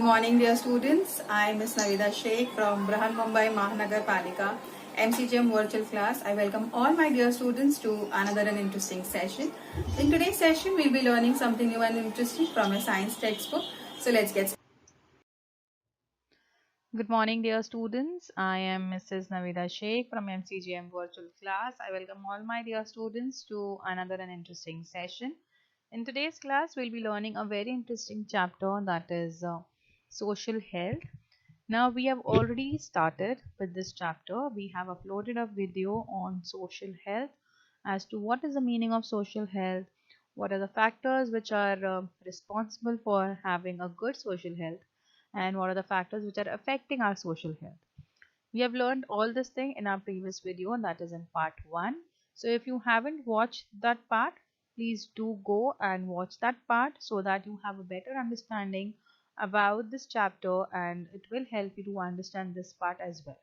morning, dear students. I am Ms. Navida Sheikh from Brahan Mumbai Mahanagar Palika MCGM virtual class. I welcome all my dear students to another and interesting session. In today's session, we'll be learning something new and interesting from a science textbook. So let's get started. Good morning, dear students. I am Mrs. Navida Sheikh from MCGM Virtual Class. I welcome all my dear students to another and interesting session. In today's class, we'll be learning a very interesting chapter that is social health. Now, we have already started with this chapter. We have uploaded a video on social health as to what is the meaning of social health, what are the factors which are responsible for having a good social health, and what are the factors which are affecting our social health. We have learned all this thing in our previous video, and that is in part 1. So if you haven't watched that part, please do go and watch that part so that you have a better understanding about this chapter, and it will help you to understand this part as well.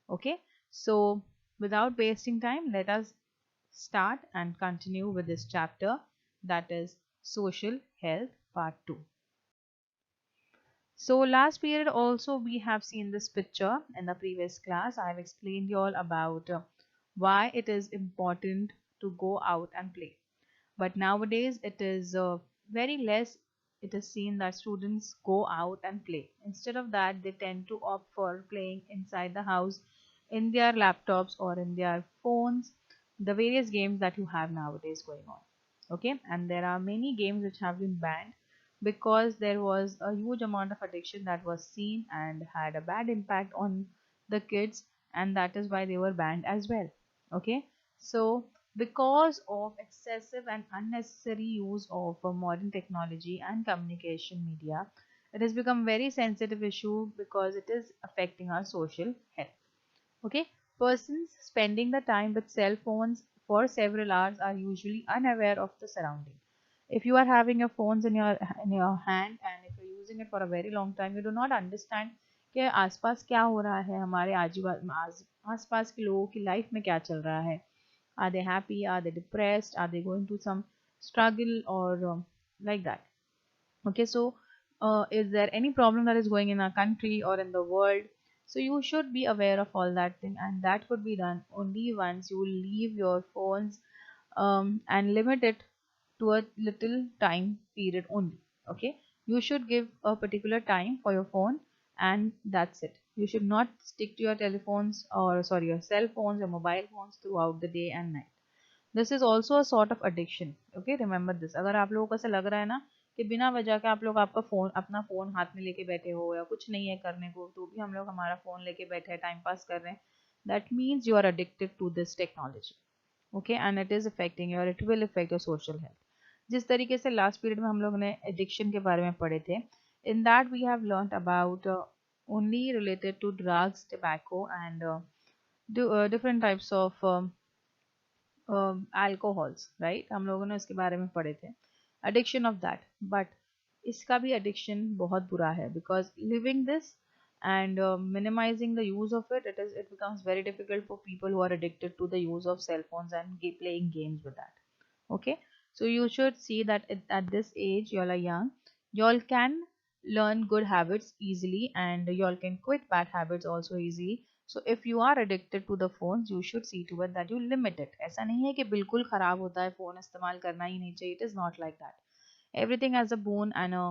Okay, so without wasting time, let us start and continue with this chapter, that is social health part 2. So last period also we have seen this picture in the previous class. I have explained you all about why it is important to go out and play. But nowadays it is very less it is seen that students go out and play. Instead of that, they tend to opt for playing inside the house in their laptops or in their phones, the various games that you have nowadays going on. Okay, and there are many games which have been banned because there was a huge amount of addiction that was seen and had a bad impact on the kids, and that is why they were banned as well. Okay, so because of excessive and unnecessary use of modern technology and communication media, it has become very sensitive issue because it is affecting our social health. Okay, persons spending the time with cell phones for several hours are usually unaware of the surrounding. If you are having your phones in your hand and if you're using it for a very long time, you do not understand कि आसपास क्या हो रहा है, हमारे आसपास के लोगों की लाइफ में क्या चल रहा है. Are they happy? Are they depressed? Are they going through some struggle or like that? Okay, so is there any problem that is going in our country or in the world? So you should be aware of all that thing, and that could be done only once you leave your phones and limit it to a little time period only. Okay, you should give a particular time for your phone, and that's it. You should not stick to your telephones, or sorry, your cell phones, your mobile phones throughout the day and night. This is also a sort of addiction. Okay, remember this. अगर आप लोगों को ऐसा लग रहा है ना कि बिना वजह के आप लोग अपना फोन हाथ में लेके बैठे हो या कुछ नहीं है करने को, तो भी हम लोग हमारा फोन लेके बैठे हैं, टाइम पास कर रहे हैं, that means you are addicted to this technology. Okay, and it is affecting you, or it will affect your social health. जिस तरीके से लास्ट पीरियड में हम लोग ने एडिक्शन के बारे में पढ़े थे, in that we have learned about only related to drugs, tobacco, and different types of alcohols, right? हम लोगों ने उसके बारे में पढ़े थे, addiction of that. But इसका भी addiction बहुत बुरा है, because living this and minimizing the use of it, it becomes very difficult for people who are addicted to the use of cell phones and playing games with that. Okay, so you should see that at this age you all are young, you all can learn good habits easily, and you all can quit bad habits also easily. So if you are addicted to the phones, you should see to it that you limit it. ऐसा नहीं है कि बिल्कुल खराब होता है, phone इस्तेमाल करना ही नहीं चाहिए. It is not like that. Everything has a boon and a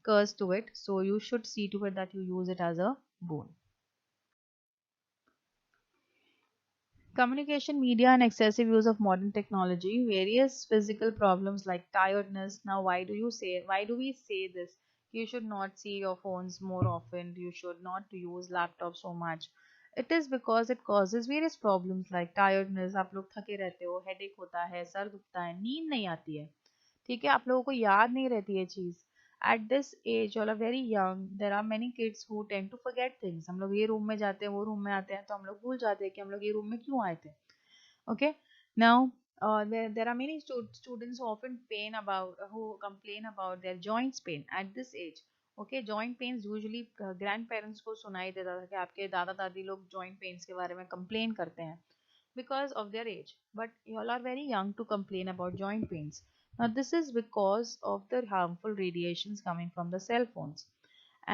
curse to it, so you should see to it that you use it as a boon. Communication media and excessive use of modern technology, various physical problems like tiredness. Now, why do we say this? You should not see your phones more often. You should not use laptops so much. It is because it causes various problems like tiredness. आप लोग थके रहते हो, headache होता है, sir दुखता है, नींद नहीं आती है. ठीक है, आप लोगों को याद नहीं रहती है चीज. At this age, you all are very young. There are many kids who tend to forget things. हम लोग ये रूम में जाते हैं, वो रूम में आते हैं, तो हम लोग भूल जाते हैं कि हम लोग ये रूम में क्यों आए थे. Okay, now there are many students who often who complain about their joints pain at this age. Okay, joint pains usually grandparents को सुनाई देता था कि आपके दादा दादी लोग joint pains के बारे में complain करते हैं because of their age, but you all are very young to complain about joint pains. Now this is because of the harmful radiations coming from the cell phones,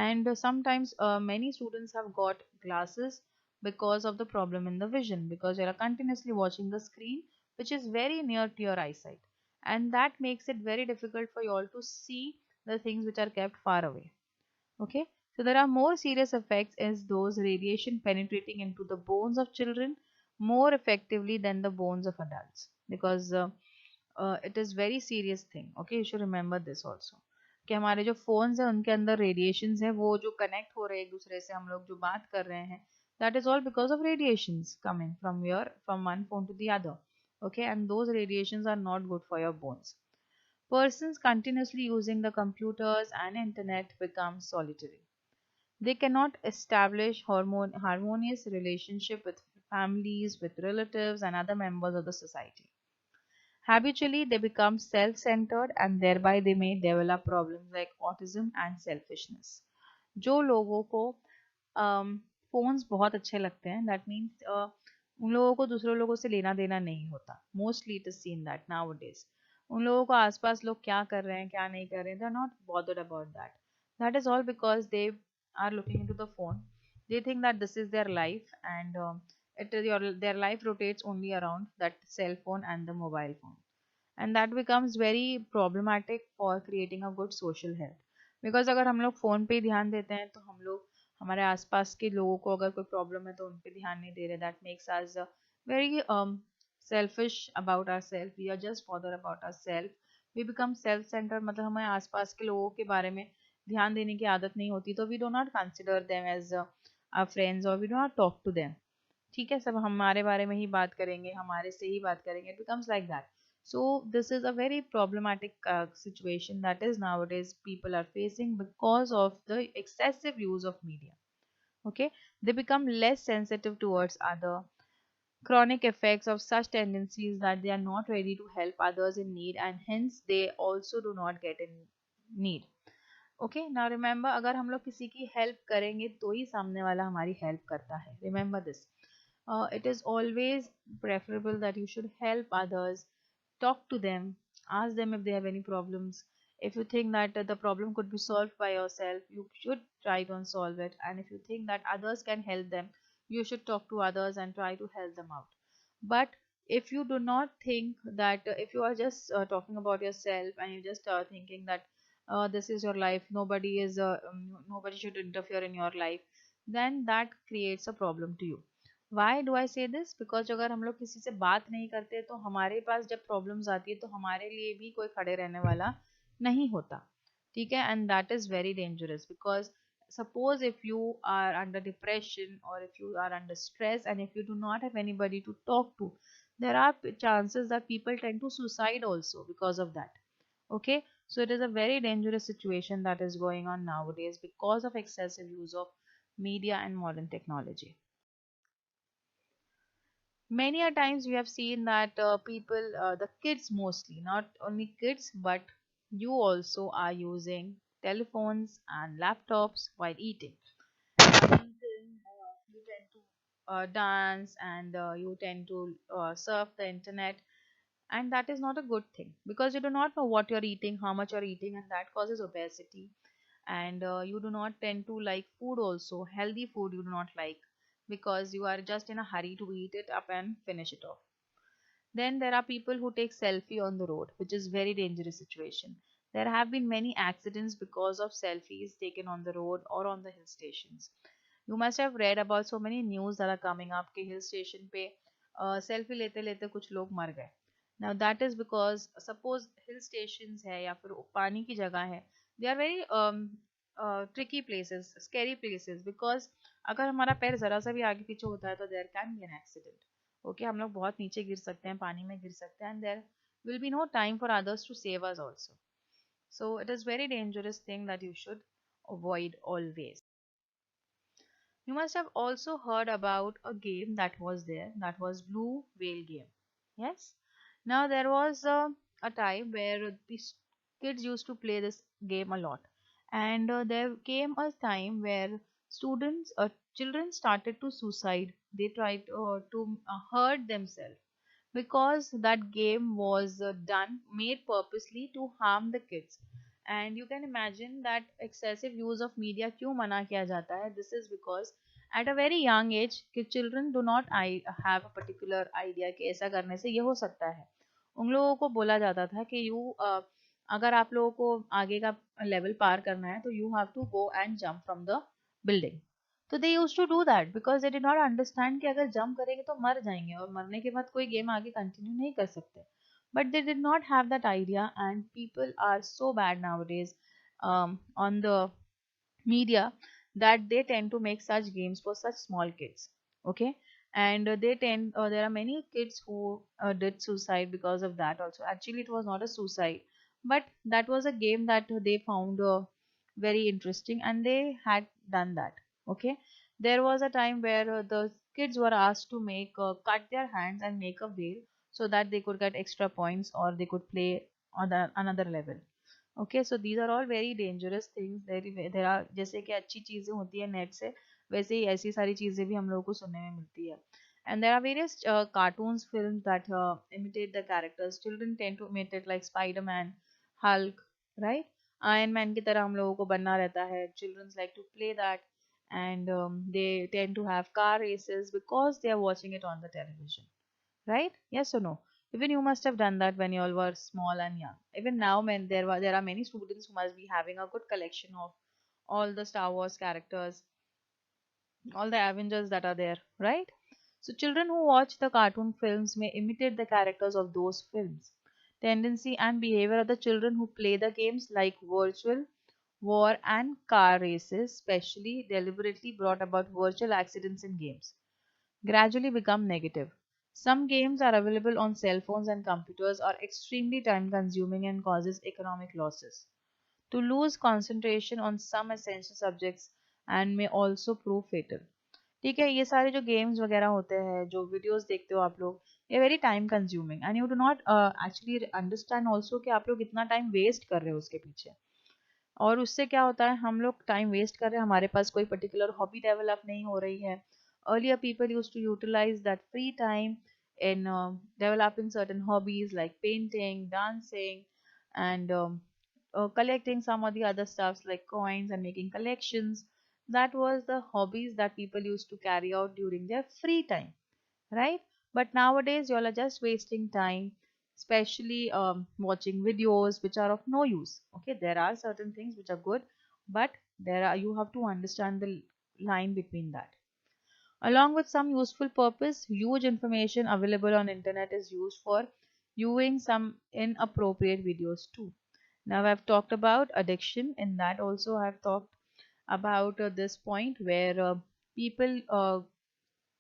and sometimes many students have got glasses because of the problem in the vision, because you are continuously watching the screen which is very near to your eyesight, and that makes it very difficult for you all to see the things which are kept far away. Okay, so there are more serious effects as those radiation penetrating into the bones of children more effectively than the bones of adults, because it is very serious thing. Okay, you should remember this also, कि हमारे जो phones है उनके अंदर radiations है, वो जो connect हो रहे हैं एक दूसरे से, हम लोग जो बात कर रहे हैं, that is all because of radiations coming from one phone to the other. Okay, and those radiations are not good for your bones. Persons continuously using the computers and internet become solitary. They cannot establish harmonious relationship with families, with relatives, and other members of the society. Habitually, they become self-centered and thereby they may develop problems like autism and selfishness. जो लोगों को phones बहुत अच्छे लगते हैं, that means उन लोगों को दूसरे लोगों से लेना देना नहीं होता. Mostly it is seen that now days. उन लोगों को आसपास लोग क्या कर रहे हैं क्या नहीं कर रहे हैं, they are not bothered about that. That is all because they are looking into the phone. They think that this is their life, and their life rotates only around that cell phone and the mobile phone, and that becomes very problematic for creating a good social health. Because अगर हम लोग phone पे ही ध्यान देते हैं तो हम लोग हमारे आसपास के लोगों को अगर कोई प्रॉब्लम है तो उन पे ध्यान नहीं दे रहे. That makes us very selfish about our self. We are just bother about our self. We become self centre, मतलब हमें आसपास के लोगों के बारे में ध्यान देने की आदत नहीं होती, तो we do not consider them as our friends और we do not talk to them. ठीक है, सब हमारे बारे में ही बात करेंगे, हमारे से ही बात करेंगे. It becomes like that. So this is a very problematic situation that is nowadays people are facing because of the excessive use of media. Okay, they become less sensitive towards other chronic effects of such tendencies that they are not ready to help others in need, and hence they also do not get in need. Okay, now remember, अगर हम लोग किसी की help करेंगे तो ही सामने वाला हमारी help करता है. Remember this. It is always preferable that you should help others, talk to them, ask them if they have any problems. If you think that the problem could be solved by yourself, you should try to solve it. And if you think that others can help them, you should talk to others and try to help them out. But if you do not think that, if you are just talking about yourself and you just thinking that this is your life, nobody should interfere in your life, then that creates a problem to you. Why do I से this? Because अगर हम लोग किसी से बात नहीं करते तो हमारे पास जब प्रॉब्लम्स आती है तो हमारे लिए भी कोई खड़े रहने वाला नहीं होता. ठीक है, and that is very dangerous. Because suppose if you are under depression or if you are under stress and if you do not have anybody to talk to, there are chances that people tend to suicide also because of that. Okay, so it is a very dangerous situation that is going on nowadays because of excessive use of media and modern technology. Many a times we have seen that the kids, mostly not only kids but you also, are using telephones and laptops while eating. You tend to dance, and you tend to surf the internet, and that is not a good thing, because you do not know what you're eating, how much you're eating, and that causes obesity. And you do not tend to like food also, healthy food you do not like, because you are just in a hurry to eat it up and finish it off. Then there are people who take selfie on the road, which is very dangerous situation. There have been many accidents because of selfies taken on the road or on the hill stations. You must have read about so many news that are coming up कि hill station पे selfie लेते लेते कुछ लोग मर गए. Now that is because suppose hill stations है या फिर पानी की जगह है, they are very tricky places, scary places, because अगर हमारा पैर जरा सा भी आगे पीछे होता है तो there can be an accident. Okay, हम लोग बहुत नीचे गिर सकते हैं, पानी में गिर सकते हैं, and there will be no time for others to save us also. So it is very dangerous thing that you should avoid always. You must have also heard about a game that was there, that was Blue Whale game. Yes. Now there was a time where these kids used to play this game a lot, and there came a time where children started to suicide. They tried to hurt themselves because that game was made purposely to harm the kids. And you can imagine that excessive use of media क्यों मना किया जाता है. This is because at a very young age कि children do not have a particular idea कि ऐसा करने से ये हो सकता है. उन लोगों को बोला जाता था कि अगर आप लोगों को आगे का लेवल पार करना है तो you have to go and jump from the building. तो they used to do that because they did not understand कि अगर jump करेंगे तो मर जाएंगे और मरने के बाद कोई गेम आगे कंटिन्यू नहीं कर सकते. But they did not have that idea, and people are so bad nowadays on the media that they tend to make such games for such small kids. Okay, and there are many kids who did suicide because of that also. Actually, it was not a suicide, but that was a game that they found very interesting, and they had done that. Okay, there was a time where the kids were asked to make cut their hands and make a veil so that they could get extra points or they could play on another level. Okay, so these are all very dangerous things. There are जैसे कि अच्छी चीजें होती है net से, वैसे ही ऐसी सारी चीजें भी हम लोगों को सुनने में मिलती है. And there are various cartoons films that imitate the characters. Children tend to imitate like Spider-Man, Hulk, right? Iron Man की तरह हम लोगों को बनना रहता है. Children like to play that, and they tend to have car races because they are watching it on the television, right? Yes or no? Even you must have done that when you all were small and young. Even now, when there are many students who must be having a good collection of all the Star Wars characters, all the Avengers that are there, right? So children who watch the cartoon films may imitate the characters of those films. Tendency and behavior of the children who play the games like virtual war and car races, specially deliberately brought about virtual accidents in games, gradually become negative. Some games are available on cell phones and computers, are extremely time consuming and causes economic losses. To lose concentration on some essential subjects and may also prove fatal. ठीक है, ये सारे जो games वगैरह होते हैं, जो videos देखते हो आप लोग, ये very time consuming and you do not actually understand also कि आप लोग इतना टाइम वेस्ट कर रहे हो उसके पीछे. और उससे क्या होता है, हम लोग टाइम वेस्ट कर रहे हैं, हमारे पास कोई पर्टिकुलर हॉबी डेवलप नहीं हो रही है. Earlier people used to utilize that free time in developing certain hobbies like painting, dancing, and collecting some of the other stuffs like coins and making collections. That was the hobbies that people used to carry out during their free time, right? But nowadays, you all are just wasting time, especially watching videos which are of no use. Okay, there are certain things which are good, but you have to understand the line between that. Along with some useful purpose, huge information available on internet is used for viewing some inappropriate videos too. Now I've talked about addiction. In that also I've talked about this point where people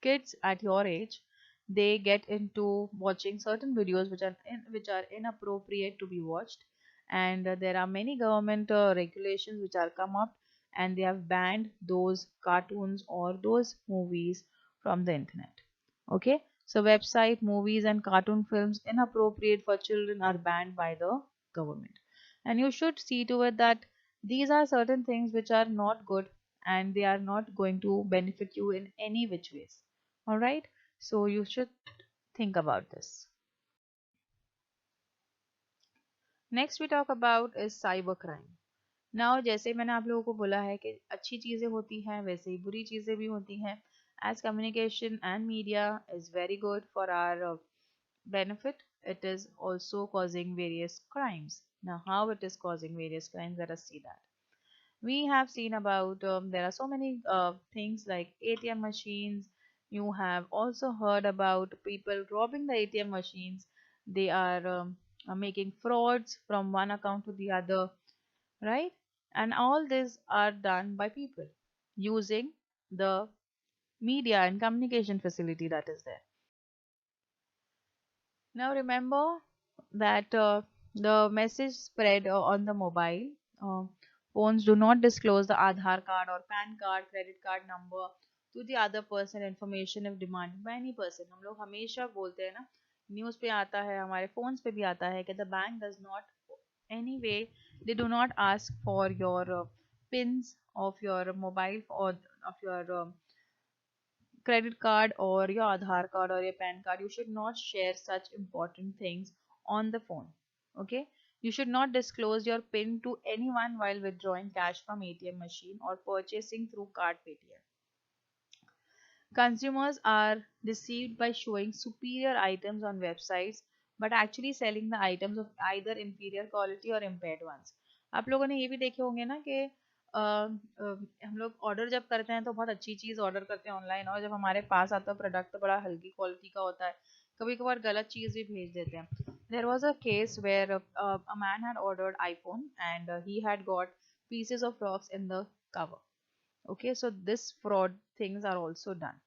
kids at your age, they get into watching certain videos which are inappropriate to be watched. And there are many government regulations which are come up, and they have banned those cartoons or those movies from the internet. Okay, so website, movies and cartoon films inappropriate for children are banned by the government, and you should see to it that these are certain things which are not good, and they are not going to benefit you in any which ways. All right, so you should think about this. Next we talk about is cyber crime. Now जैसे मैंने आप लोगों को बोला है कि अच्छी चीज़ें होती हैं वैसे ही बुरी चीज़ें भी होती हैं. As communication and media is very good for our benefit, it is also causing various crimes. Now how it is causing various crimes, let us see that. We have seen about there are so many things like ATM machines. You have also heard about people robbing the ATM machines. They are making frauds from one account to the other, right? And all these are done by people using the media and communication facility that is there. Now remember that the message spread on the mobile phones do not disclose the Aadhaar card or PAN card, credit card number to the other person information if demanded by any person. हम लोग हमेशा बोलते हैं ना, news पे आता है, हमारे phones पे भी आता है कि the bank does not anyway, they do not ask for your pins of your mobile or of your credit card or your Aadhaar card or your PAN card. You should not share such important things on the phone. Okay, You should not disclose your PIN to anyone while withdrawing cash from ATM machine or purchasing through card Paytm. Consumers are deceived by showing superior items on websites but actually selling the items of either inferior quality or impaired ones. आप लोगों ने ये भी देखे होंगे ना कि हम लोग ऑर्डर जब करते हैं तो बहुत अच्छी चीज़ ऑर्डर करते हैं ऑनलाइन, और जब हमारे पास आता है प्रोडक्ट तो बड़ा हल्की क्वालिटी का होता है, कभी कभार गलत चीज़ भी भेज देते हैं. There was a case where a man had ordered iPhone and he had got pieces of rocks in the cover. Okay, so this fraud things are also done.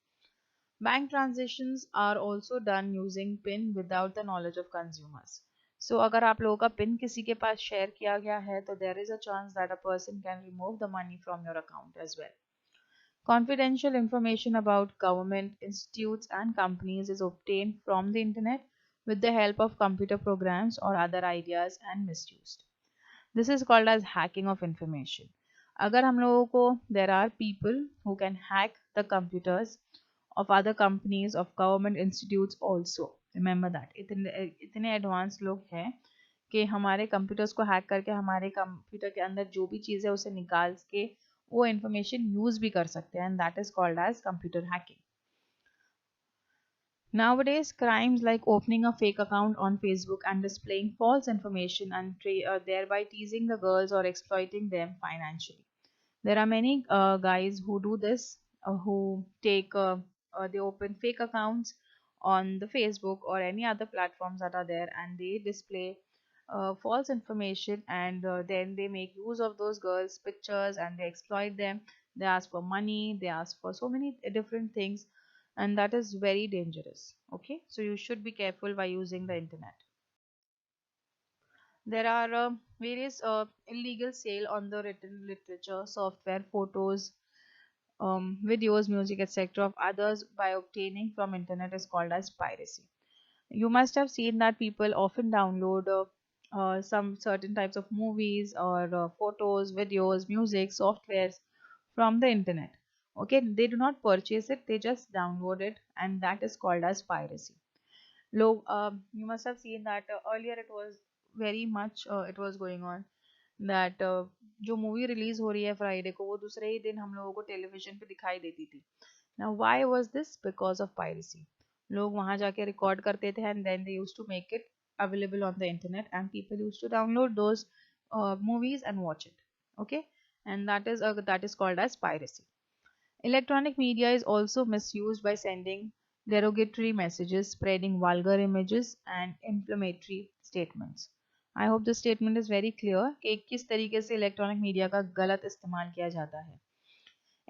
Bank transactions are also done using PIN without the knowledge of consumers. So अगर आप लोगों का PIN किसी के पास share किया गया है तो there is a chance that a person can remove the money from your account as well. Confidential information about government, institutes and companies is obtained from the internet with the help of computer programs or other ideas and misused. This is called as hacking of information. अगर हम लोगों को there are people who can hack the computers of other companies, of government institutes also. Remember that. इतने advance लोग हैं कि हमारे computers को हैक करके हमारे कंप्यूटर के अंदर जो भी चीज़ है उसे निकाल के वो इंफॉर्मेशन यूज़ भी कर सकते हैं, and that is called as computer hacking. Nowadays, crimes like opening a fake account on Facebook and displaying false information and thereby teasing the girls or exploiting them financially. There are many guys who do this, who they open fake accounts on the Facebook or any other platforms that are there, and they display false information, and then they make use of those girls' pictures and they exploit them. They ask for money, they ask for so many different things, and that is very dangerous. Okay, so you should be careful by using the internet. There are various illegal sale on the written literature, software, photos, videos, music, etc. of others by obtaining from internet is called as piracy. You must have seen that people often download some certain types of movies or photos, videos, music, softwares from the internet. Okay, they do not purchase it, they just download it, and that is called as piracy. You must have seen that earlier it was very much it was going on that जो movie release हो रही है Friday को वो दूसरे ही दिन हम लोगों को टेलीविजन पे दिखाई देती थी. Now why was this? Because of piracy. लोग वहां जाके रिकॉर्ड करते थे and then they used to make it available on the internet, and people used to download those movies and watch it. Okay, and that is called as piracy. Electronic media is also misused by sending derogatory messages, spreading vulgar images and inflammatory statements. I hope this statement is very clear कि किस तरीके से electronic media का गलत इस्तेमाल किया जाता है.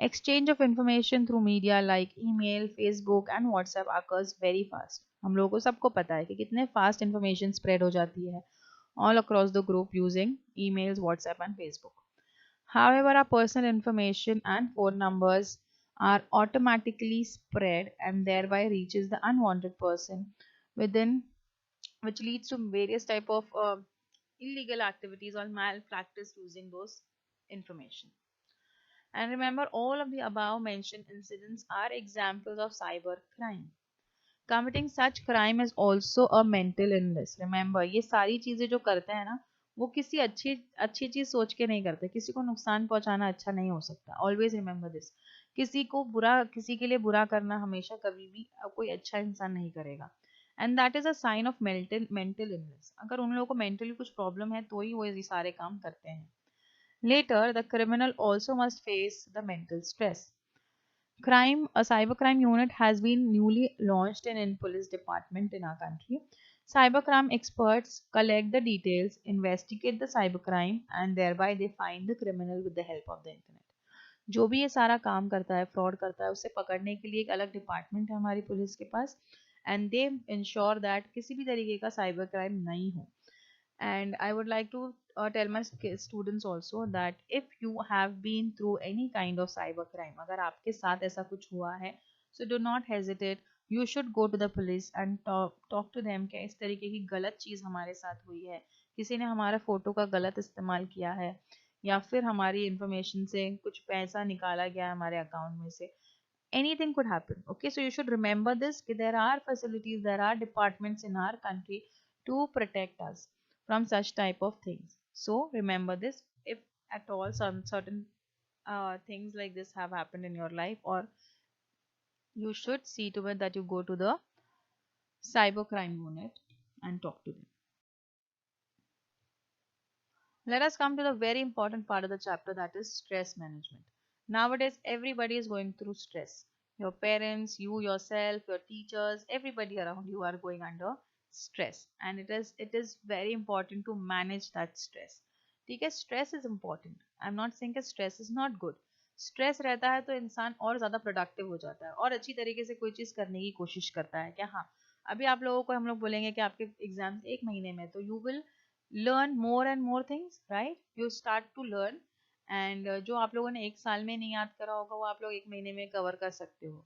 Exchange of information through media like email, Facebook and WhatsApp occurs very fast. हम लोगों को सबको पता है कि कितने fast information spread हो जाती है all across the group using emails, WhatsApp and Facebook. However, our personal information and phone numbers are automatically spread and thereby reaches the unwanted person within, which leads to various type of illegal activities or malpractice using those information. And remember, all of the above mentioned incidents are examples of cyber crime. Committing such crime is also a mental illness. Remember, ये सारी चीजें जो करते हैं ना वो किसी अच्छी अच्छी चीज सोच के नहीं करते. किसी को नुकसान पहुंचाना अच्छा नहीं हो सकता. Always remember this. किसी के लिए बुरा करना हमेशा कभी भी कोई अच्छा इंसान नहीं करेगा. And that is a sign of mental illness. अगर उन लोगों को मेंटली कुछ प्रॉब्लम है तो ही वो ये सारे काम करते हैं. Later, the criminal also must face the mental stress. A cybercrime unit has been newly launched in police department in our country. Cybercrime experts collect the details, investigate the cybercrime, and thereby they find the criminal with the help of the internet. जो भी ये सारा काम करता है, fraud करता है, उसे पकड़ने के लिए एक अलग डिपार्टमेंट है हमारी पुलिस के पास, एंड दे इंश्योर दैट किसी भी तरीके का साइबर क्राइम नहीं हो. And I would like to tell my students also that if you have been through any kind of cyber crime, अगर आपके साथ ऐसा कुछ हुआ है, so do not hesitate. You should go to the police and talk to them कि इस तरीके की गलत चीज़ हमारे साथ हुई है, किसी ने हमारा फोटो का गलत इस्तेमाल किया है, या फिर हमारी इंफॉर्मेशन से कुछ पैसा निकाला गया है हमारे अकाउंट में से. Anything could happen. Okay, so you should remember this. There are facilities, there are departments in our country to protect us. from such type of things. So remember this. If at all some certain things like this have happened in your life, or you should see to it that you go to the cybercrime unit and talk to them. Let us come to the very important part of the chapter, that is stress management. Nowadays, everybody is going through stress. Your parents, you yourself, your teachers, everybody around you are going under stress, and it is very important to manage that stress. ठीक है, stress is important. I'm not saying that stress is not good. Stress रहता है तो इंसान और ज़्यादा productive हो जाता है और अच्छी तरीके से कोई चीज़ करने की कोशिश करता है। क्या हाँ, अभी आप लोगों को हम लोग बोलेंगे कि आपके एग्जाम्स एक महीने में, तो you will learn more and more things, right? You start to learn, and जो आप लोगों ने एक साल में नहीं याद करा होगा वो आप लोग एक महीने में कवर कर सकते हो,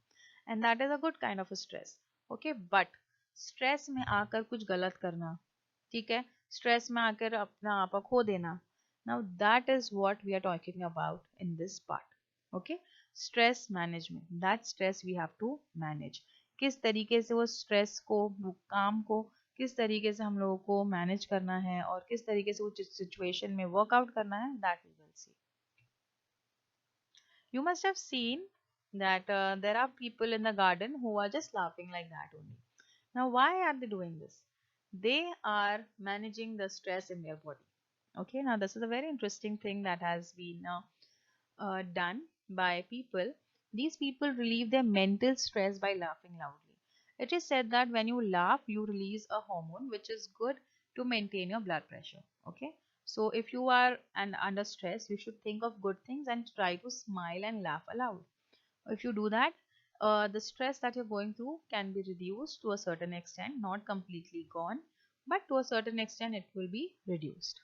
and that is a good kind of a stress. Okay, but stress में आकर कुछ गलत करना, ठीक है, स्ट्रेस में आकर अपना आपा खो देना, now that is what we are talking about in this part. Okay, stress management, that stress we have to manage. किस तरीके से वो स्ट्रेस को, वो काम को किस तरीके से हम लोगों को मैनेज करना है और किस तरीके से वो सिचुएशन में वर्कआउट करना है, that we will see. You must have seen that there are people in the garden who are just laughing like that only. Now, why are they doing this? They are managing the stress in their body. Okay, now this is a very interesting thing that has been done by people. These people relieve their mental stress by laughing loudly. It is said that when you laugh, you release a hormone which is good to maintain your blood pressure. Okay, so if you are under stress, you should think of good things and try to smile and laugh aloud. If you do that, the stress that you're going through can be reduced to a certain extent, not completely gone, but to a certain extent it will be reduced.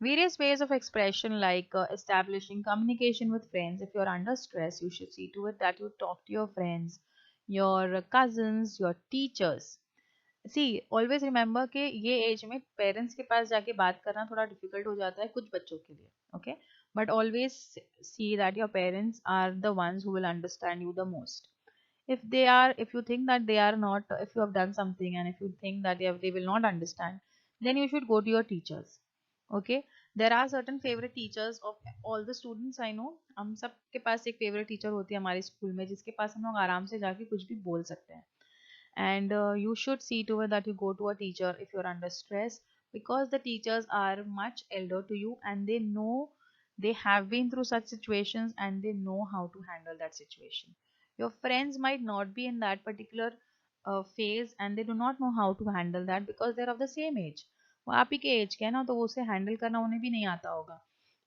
Various ways of expression, like establishing communication with friends. If you're under stress, you should see to it that you talk to your friends, your cousins, your teachers. See, always remember कि ये as में parents के पास जाके बात करना थोड़ा difficult हो जाता है कुछ बच्चों के लिए, okay, but always see that your parents are the ones who will understand you the most. If you think that they are not, if you have done something and if you think that they will not understand, then you should go to your teachers. Okay, there are certain favorite teachers of all the students I know. हम सब के पास एक favorite teacher होती है हमारे school में जिसके पास हम लोग आराम से जाके कुछ भी बोल सकते हैं. And you should see to it that you go to a teacher if you're under stress, because the teachers are much elder to you and they know, they have been through such situations and they know how to handle that situation. Your friends might not be in that particular phase and they do not know how to handle that because they're of the same age. वो आप ही के as के है ना, तो वो उसे handle करना उन्हें भी नहीं आता होगा,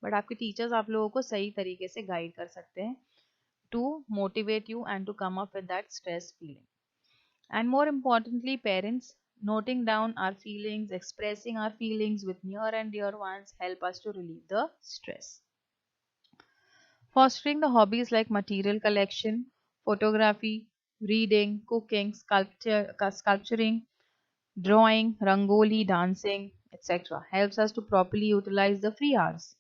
बट आपके टीचर्स आप लोगों को सही तरीके से गाइड कर सकते हैं to motivate you and to come up with that stress feeling. And more importantly, parents, noting down our feelings, expressing our feelings with near and dear ones help us to relieve the stress. Fostering the hobbies like material collection, photography, reading, cooking, sculpturing, drawing, rangoli, dancing, etc. helps us to properly utilize the free hours.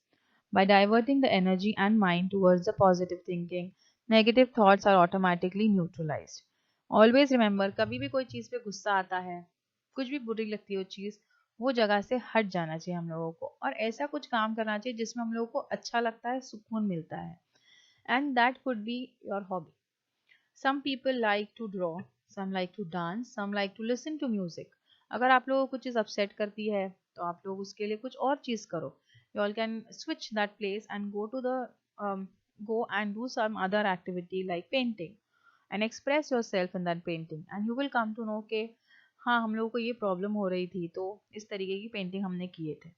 By diverting the energy and mind towards the positive thinking, negative thoughts are automatically neutralized. Always remember, कभी भी कोई चीज़ पे गुस्सा आता है, कुछ भी बुरी लगती है वो चीज़, वो जगह से हट जाना चाहिए हम लोगों को और ऐसा कुछ काम करना चाहिए जिसमें हम लोगों को अच्छा लगता है, सुकून मिलता है. And that could be your hobby. Some people like to draw, some like to dance, some like to listen to music. अगर आप लोगों को कुछ चीज़ अपसेट करती है तो आप लोग उसके लिए कुछ और चीज़ करो. You all can switch that place and go and do some other activity like painting and express yourself in that painting, and you will come to know कि हाँ, हम लोगों को ये प्रॉब्लम हो रही थी तो इस तरीके की पेंटिंग हमने किए थे.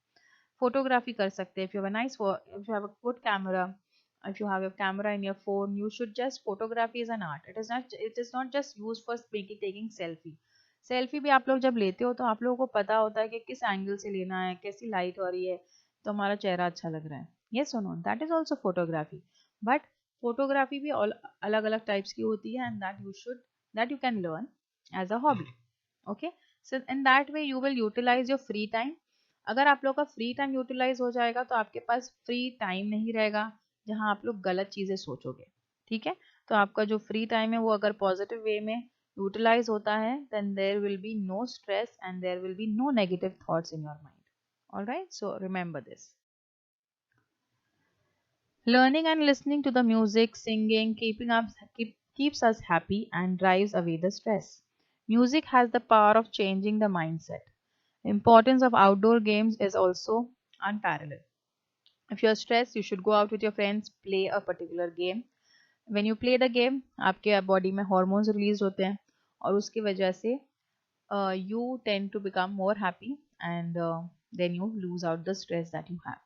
फोटोग्राफी कर सकते हैं. if you have a nice if you have a good camera, if you have a camera in your phone, you should just, photography is an art. It is not just used for taking selfie. Selfie भी आप लोग जब लेते हो तो आप लोगों को पता होता है कि किस एंगल से लेना है, कैसी लाइट हो रही है तो हमारा चेहरा अच्छा लग रहा है. यस और no, that is also photography. But photography भी अलग अलग टाइप्स की होती है and that you can learn as a hobby. Okay, so in that way you will utilise your free time. अगर आप लोग का फ्री टाइम यूटिलाइज हो जाएगा तो आपके पास फ्री टाइम नहीं रहेगा जहाँ आप लोग गलत चीज़ें सोचोगे. ठीक है, तो आपका जो फ्री टाइम है वो अगर पॉजिटिव वे में यूटिलाइज होता है, then there will be no stress and there will be no negative thoughts in your mind. All right, so remember this. Learning and listening to the music, singing, keeps us happy and drives away the stress. Music has the power of changing the mindset. Importance of outdoor games is also unparalleled. If you're stressed, you should go out with your friends, play a particular game. When you play the game, आपके body में hormones release होते हैं और उसकी वजह से you tend to become more happy and then you lose out the stress that you have.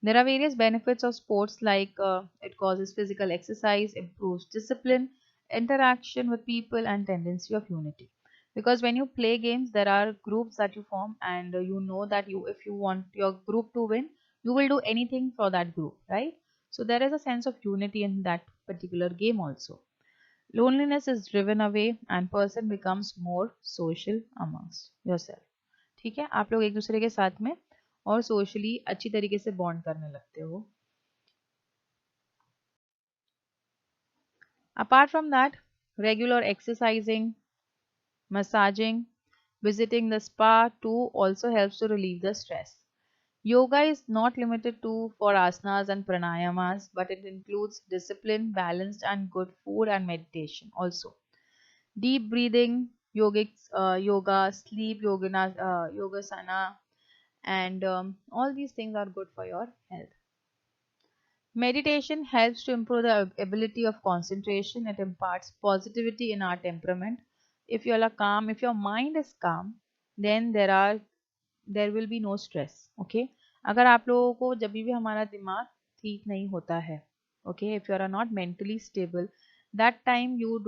There are various benefits of sports like it causes physical exercise, improves discipline, interaction with people, and tendency of unity. Because when you play games, there are groups that you form, and you know that if you want your group to win, you will do anything for that group, right? So there is a sense of unity in that particular game also. Loneliness is driven away and person becomes more social amongst yourself. ठीक है, आप लोग एक दूसरे के साथ में और सोशली अच्छी तरीके से बॉन्ड करने लगते हो. Apart from that, regular exercising, massaging, visiting the spa too also helps to relieve the stress. Yoga is not limited to for asanas and pranayamas, but it includes discipline, balanced and good food and meditation also. Deep breathing, yoga, sleep, yogasana, and all these things are good for your health. Meditation helps to improve the ability of concentration. It imparts positivity in our temperament. If you are calm, if your mind is calm, then there will be no stress. Okay. अगर आप लोगों को जब भी हमारा दिमाग ठीक नहीं होता है, okay, if you are not mentally stable, that time you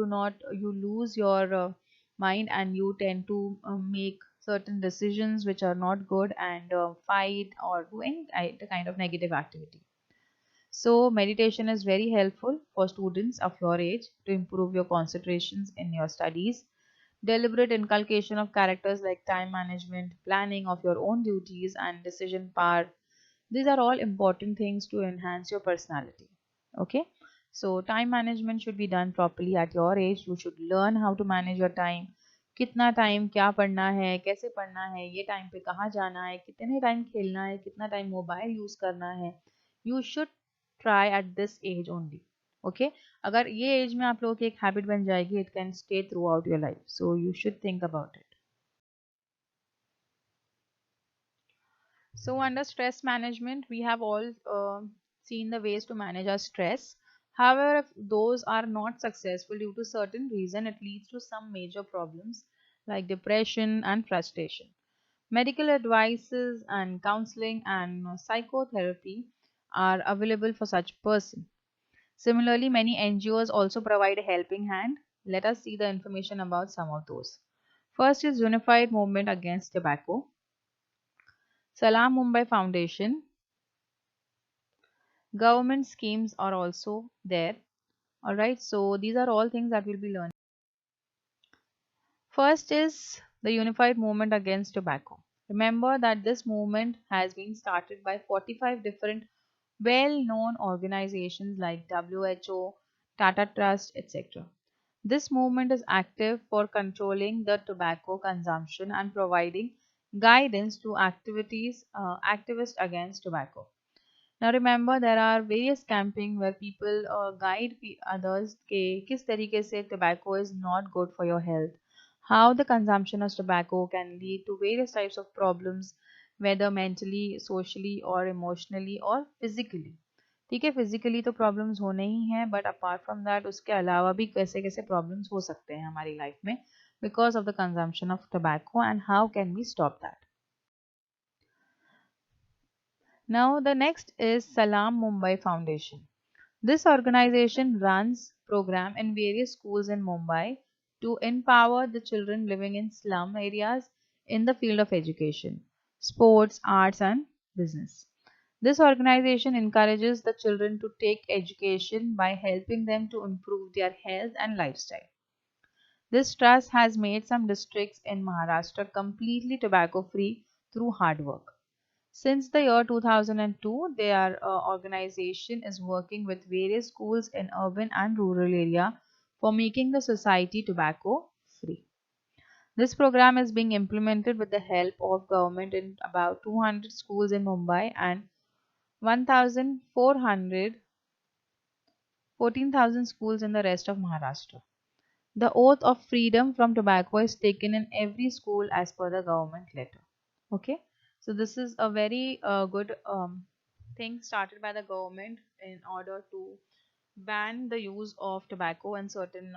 lose your mind and you tend to make certain decisions which are not good and fight or do any kind of negative activity. So meditation is very helpful for students of your age to improve your concentrations in your studies. Deliberate inculcation of characters like time management, planning of your own duties, and decision power. These are all important things to enhance your personality. Okay. So time management should be done properly at your age. You should learn how to manage your time. कितना time क्या पढ़ना है, कैसे पढ़ना है, ये time पे कहाँ जाना है, कितने टाइम खेलना है, कितना टाइम मोबाइल यूज करना है. You should try at this age only. Okay. अगर ये एज में आप लोगों की एक हैबिट बन जाएगी, it can stay throughout your life. So you should think about it. So under stress management, we have all seen the ways to manage our stress. However, if those are not successful due to certain reason, it leads to some major problems like depression and frustration. Medical advices and counseling and psychotherapy are available for such person. Similarly, many NGOs also provide a helping hand. Let us see the information about some of those. First is Unified Movement Against Tobacco, Salam Mumbai Foundation. Government schemes are also there. Alright, so these are all things that we'll be learning. First is the Unified Movement Against Tobacco. Remember that this movement has been started by 45 different well-known organizations like WHO, Tata Trust, etc. This movement is active for controlling the tobacco consumption and providing guidance to activists against tobacco. Now remember, there are various camping where people guide others कि किस तरीके से tobacco is not good for your health, how the consumption of tobacco can lead to various types of problems, whether mentally, socially or emotionally or physically. ठीक है, physically तो problems होने ही हैं, but apart from that उसके अलावा भी कैसे कैसे प्रॉब्लम्स हो सकते हैं हमारी लाइफ में because of the consumption of tobacco and how can we stop that. Now the next is Salam Mumbai Foundation. This organization runs program in various schools in Mumbai to empower the children living in slum areas in the field of education, sports, arts and business. This organization encourages the children to take education by helping them to improve their health and lifestyle. This trust has made some districts in Maharashtra completely tobacco free through hard work. Since the year 2002, their organization is working with various schools in urban and rural area for making the society tobacco free. This program is being implemented with the help of government in about 200 schools in Mumbai and 1,400 14,000 schools in the rest of Maharashtra. The oath of freedom from tobacco is taken in every school as per the government letter. Okay, so this is a very good thing started by the government in order to ban the use of tobacco in certain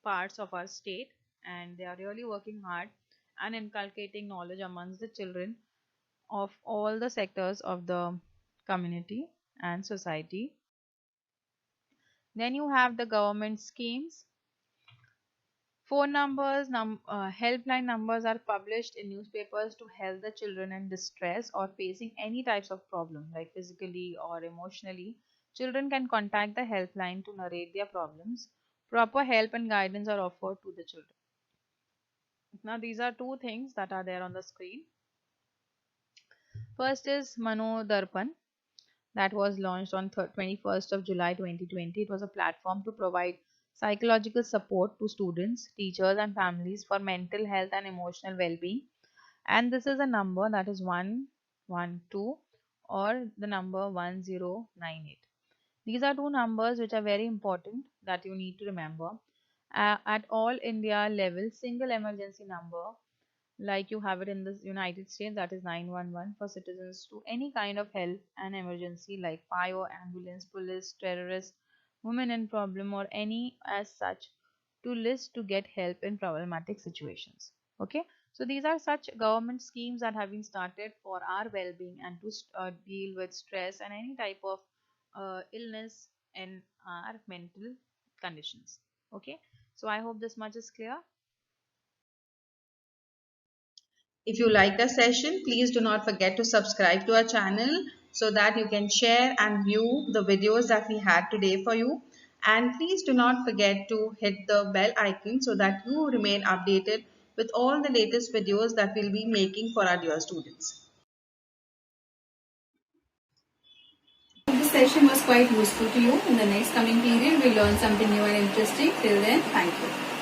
parts of our state, and they are really working hard and inculcating knowledge amongst the children of all the sectors of the community and society. Then you have the government schemes. Phone numbers, helpline numbers are published in newspapers to help the children in distress or facing any types of problem, like physically or emotionally. Children can contact the helpline to narrate their problems. Proper help and guidance are offered to the children. Now, these are two things that are there on the screen. First is Mano Darpan, that was launched on 21st of July 2020. It was a platform to provide psychological support to students, teachers, and families for mental health and emotional well being. And this is a number that is 112 or the number 1098. These are two numbers which are very important that you need to remember. At all India level, single emergency number like you have it in the United States, that is 911 for citizens to any kind of help and emergency like fire, ambulance, police, terrorist, women in problem, or any as such to list to get help in problematic situations. Okay, so these are such government schemes that have been started for our well-being and to deal with stress and any type of illness in our mental conditions. Okay, so I hope this much is clear. If you like the session, please do not forget to subscribe to our channel so that you can share and view the videos that we had today for you. And please do not forget to hit the bell icon so that you remain updated with all the latest videos that we'll be making for our dear students. This session was quite useful to you. In the next coming period, we'll learn something new and interesting. Till then, thank you.